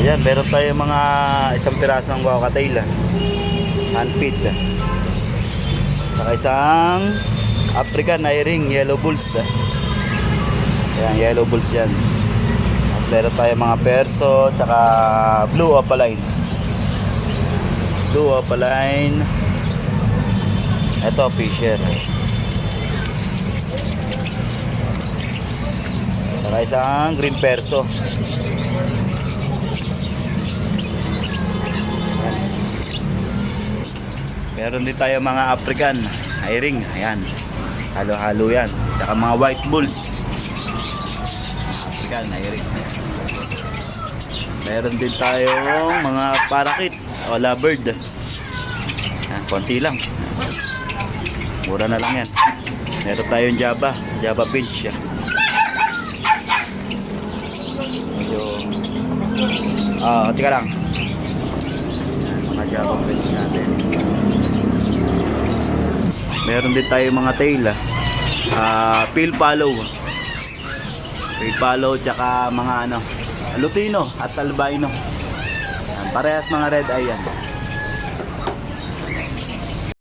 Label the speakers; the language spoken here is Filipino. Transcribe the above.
Speaker 1: Ayan, meron tayo mga isang pirasong cocktail, handpid. Saka isang African eye-ring yellow bulls. Ayan, yellow bulls yan. Tapos meron tayo mga perso, tsaka blue opaline. Blue opaline. Ito, fisher. Saka isang green perso. Meron din tayo mga African eye-ring. Ayan, halo-halo yan. Saka mga white bulls. African eye-ring. Meron din tayong mga parakeet o lovebird. Ayan, konti lang, mura na lang yan. Meron tayong Java Finch. Medyo tika lang, mga Java Finch natin. Meron din tayo mga tail, pale follow, tsaka mga lutino at albino. Parehas mga red eye yan.